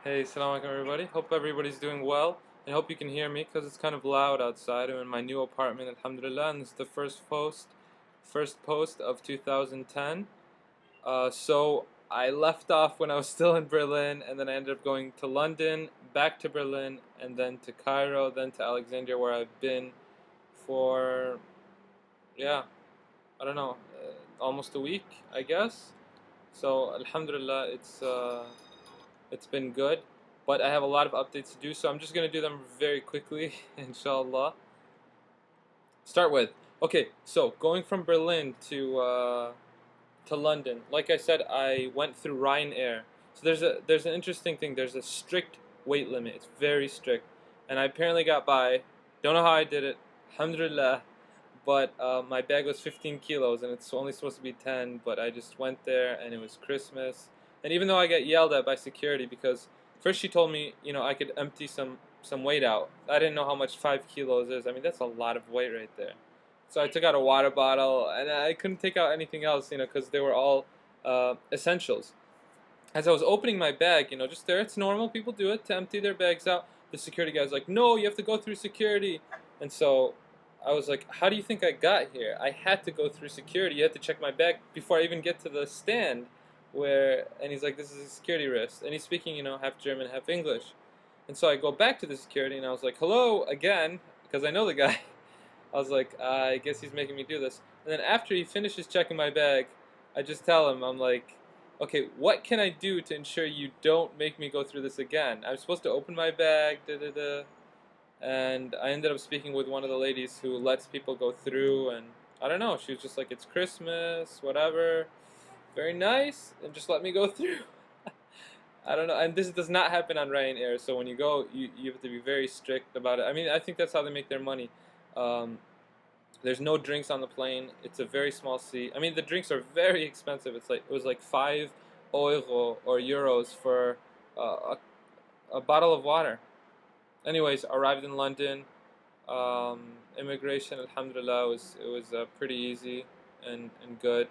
Hey, Assalamu alaikum everybody. Hope everybody's doing well. I hope you can hear me because it's kind of loud outside. I'm in my new apartment, alhamdulillah, and this is the first post of 2010. So I left off when I was still in Berlin, and then I ended up going to London, back to Berlin, and then to Cairo, then to Alexandria, where I've been for, yeah, I don't know, almost a week, I guess. So alhamdulillah, it's been good, but I have a lot of updates to do, so I'm just gonna do them very quickly, inshallah. Start with, okay, so going from Berlin to London. Like I said, I went through Ryanair. So there's an interesting thing. There's a strict weight limit. It's very strict, and I apparently got by. Don't know how I did it. Alhamdulillah. But my bag was 15 kilos, and it's only supposed to be 10. But I just went there, and it was Christmas. And even though I got yelled at by security because first she told me, I could empty some weight out. I didn't know how much 5 kilos is. I mean, that's a lot of weight right there. So I took out a water bottle, and I couldn't take out anything else, because they were all essentials. As I was opening my bag, just there, it's normal. People do it to empty their bags out. The security guy's like, "No, you have to go through security." And so I was like, "How do you think I got here? I had to go through security. You had to check my bag before I even get to the stand." And he's like, "This is a security risk," and he's speaking, half German, half English. And so I go back to the security, and I was like, "Hello again," because I know the guy. I was like, I guess he's making me do this. And then after he finishes checking my bag, I just tell him, I'm like, okay, what can I do to ensure you don't make me go through this again? I'm supposed to open my bag, da da da. And I ended up speaking with one of the ladies who lets people go through, and I don't know, she was just like, it's Christmas, whatever, very nice, and just let me go through. I don't know, and this does not happen on Ryanair, so when you go, you have to be very strict about it. I mean, I think that's how they make their money. Um, there's no drinks on the plane. It's a very small seat. I mean, the drinks are very expensive. It was like €5 or euros for a bottle of water. Anyways, arrived in London. Immigration, alhamdulillah, it was pretty easy and good.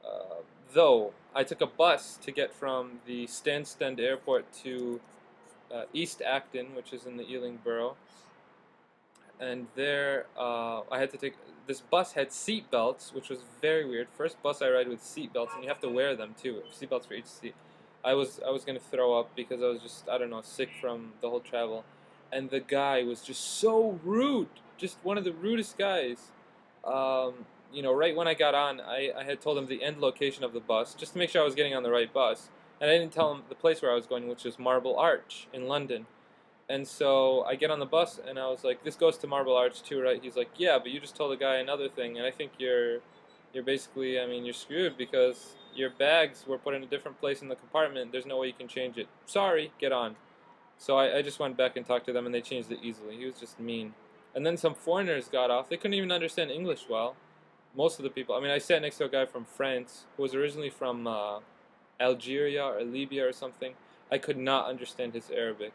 Uh, though I took a bus to get from the Stansted Airport to East Acton, which is in the Ealing Borough, and there I had to take this bus had seat belts, which was very weird. First bus I ride with seat belts, and you have to wear them too. Seat belts for each seat. I was gonna throw up because I was just, I don't know, sick from the whole travel, and the guy was just so rude, just one of the rudest guys. Right when I got on, I had told him the end location of the bus just to make sure I was getting on the right bus, and I didn't tell him the place where I was going, which was Marble Arch in London. And so I get on the bus and I was like, "This goes to Marble Arch too, right?" He's like, "Yeah, but you just told the guy another thing, and I think you're basically, I mean, you're screwed because your bags were put in a different place in the compartment. There's no way you can change it. Sorry, get on." So I just went back and talked to them, and they changed it easily. He was just mean. And then some foreigners got off. They couldn't even understand English well. Most of the people. I mean, I sat next to a guy from France who was originally from Algeria or Libya or something. I could not understand his Arabic,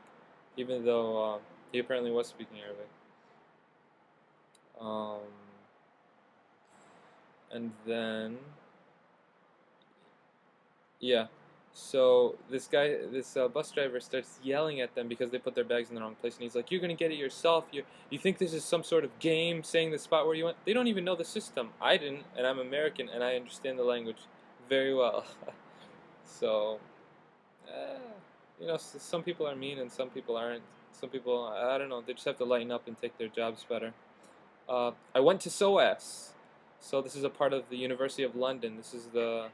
even though he apparently was speaking Arabic. Um, and then, yeah, so this bus driver starts yelling at them because they put their bags in the wrong place, and he's like, "You're gonna get it yourself. You think this is some sort of game, saying the spot where you went? They don't even know the system. I didn't, and I'm American, and I understand the language very well." So, eh, some people are mean and some people aren't. Some people, I don't know, they just have to lighten up and take their jobs better. I went to SOAS. So this is a part of the University of London. This is the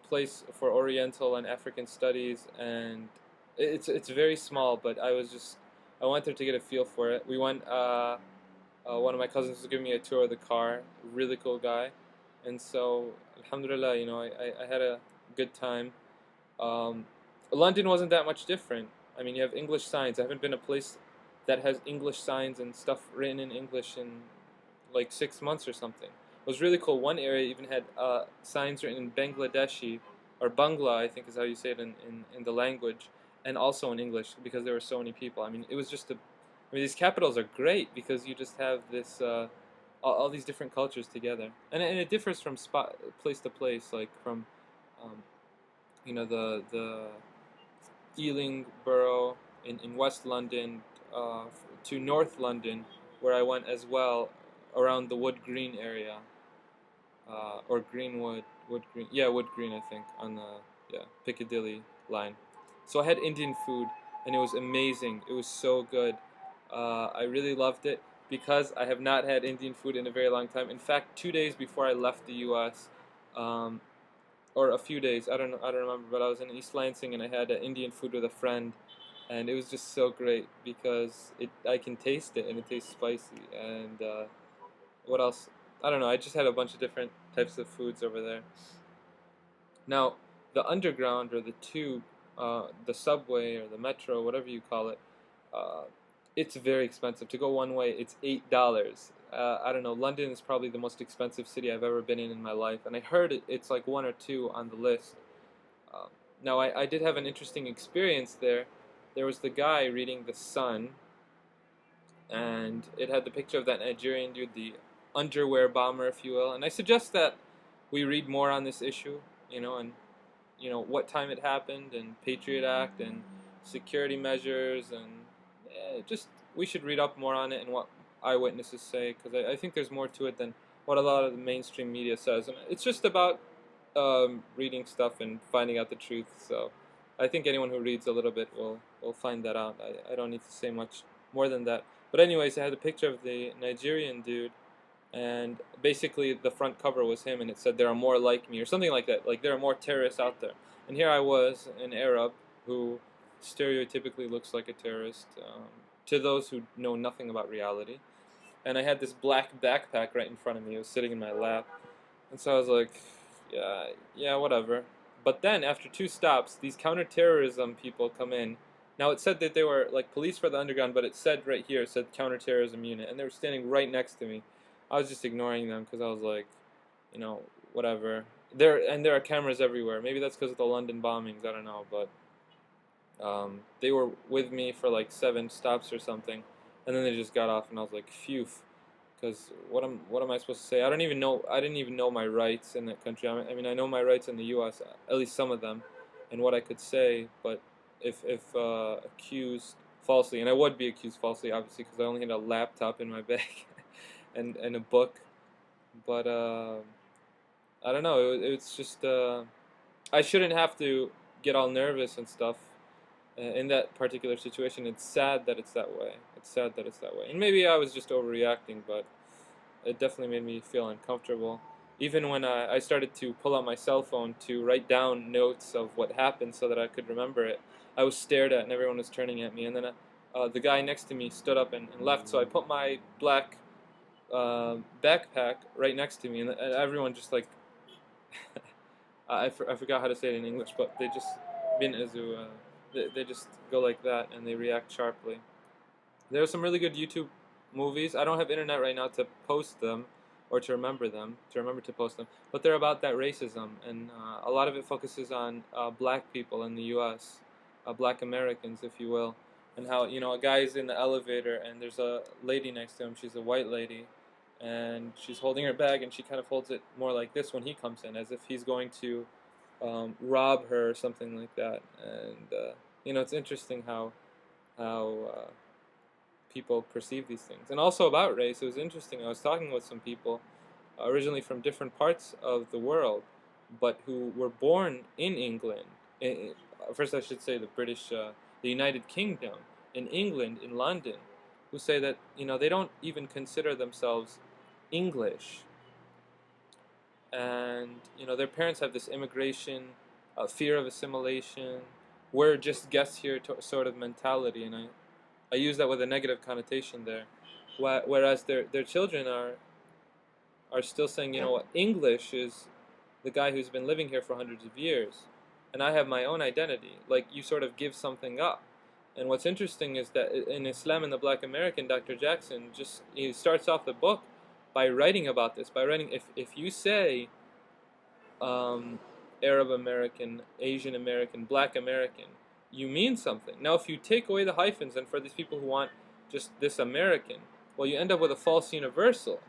place for Oriental and African studies, and it's very small. But I went there to get a feel for it. We went. One of my cousins was giving me a tour of the car. Really cool guy, and so Alhamdulillah, I had a good time. Um, London wasn't that much different. I mean, you have English signs. I haven't been a place that has English signs and stuff written in English in like 6 months or something. It was really cool. One area even had signs written in Bangladeshi, or Bangla, I think is how you say it in the language, and also in English because there were so many people. I mean, it was just a. I mean, these capitals are great because you just have this all these different cultures together, and it differs from place to place, like from um, the Ealing Borough in West London to North London, where I went as well around the Wood Green area, or Greenwood, Wood Green, yeah, Wood Green, I think, on the Piccadilly line. So I had Indian food, and it was amazing. It was so good. I really loved it because I have not had Indian food in a very long time. In fact, 2 days before I left the U.S., um, or a few days, I don't remember, but I was in East Lansing and I had Indian food with a friend, and it was just so great because I can taste it and it tastes spicy. And what else? I don't know. I just had a bunch of different types of foods over there. Now, the underground or the tube, the subway or the metro, whatever you call it, uh, it's very expensive. To go one way, it's $8. I don't know. London is probably the most expensive city I've ever been in my life, and I heard it's like one or two on the list. Um, Now, I did have an interesting experience there. There was the guy reading The Sun, and it had the picture of that Nigerian dude, the underwear bomber, if you will. And I suggest that we read more on this issue, and what time it happened, and Patriot Act, and security measures, and just we should read up more on it and what eyewitnesses say, because I think there's more to it than what a lot of the mainstream media says, and it's just about reading stuff and finding out the truth. So I think anyone who reads a little bit will find that out. I don't need to say much more than that. But anyways, I had a picture of the Nigerian dude, and basically the front cover was him, and it said there are more like me or something like that. Like there are more terrorists out there. And here I was, an Arab who stereotypically looks like a terrorist to those who know nothing about reality. And I had this black backpack right in front of me. It was sitting in my lap, and so I was like, yeah, yeah, whatever. But then after two stops, these counterterrorism people come in. Now it said that they were like police for the underground, but it said right here, it said counterterrorism unit, and they were standing right next to me. I was just ignoring them because I was like, you know, whatever. There are cameras everywhere. Maybe that's because of the London bombings. I don't know, but they were with me for like 7 stops or something, and then they just got off, and I was like, phew. Because what am I supposed to say? I don't even know. I didn't even know my rights in that country. I mean, I know my rights in the U.S. At least some of them, and what I could say. But if accused falsely, and I would be accused falsely, obviously, because I only had a laptop in my bag and a book. But I don't know. It's just I shouldn't have to get all nervous and stuff in that particular situation. It's sad that it's that way. It's sad that it's that way. And maybe I was just overreacting, but it definitely made me feel uncomfortable. Even when I started to pull out my cell phone to write down notes of what happened so that I could remember it, I was stared at and everyone was turning at me. And then the guy next to me stood up and left, so I put my black backpack right next to me, and everyone just like, I forgot how to say it in English, but they just, bin azu, they just go like that and they react sharply. There are some really good YouTube movies. I don't have internet right now to post them or to remember to post them, but they're about that racism, and a lot of it focuses on black people in the U.S., black Americans, if you will, and how, a guy is in the elevator and there's a lady next to him. She's a white lady, and she's holding her bag, and she kind of holds it more like this when he comes in, as if he's going to rob her or something like that. And it's interesting how people perceive these things. And also about race, it was interesting. I was talking with some people originally from different parts of the world, but who were born in England. First, I should say the United Kingdom, in England, in London, who say that they don't even consider themselves English, and their parents have this immigration, fear of assimilation, we're just guests here sort of mentality, and I use that with a negative connotation there. Whereas their children are still saying, what, English is the guy who's been living here for hundreds of years, and I have my own identity. Like, you sort of give something up. And what's interesting is that in Islam and the Black American, Dr. Jackson he starts off the book by writing about this. By writing, if you say Arab American, Asian American, Black American, you mean something. Now, if you take away the hyphens, and for these people who want just this American, well, you end up with a false universal.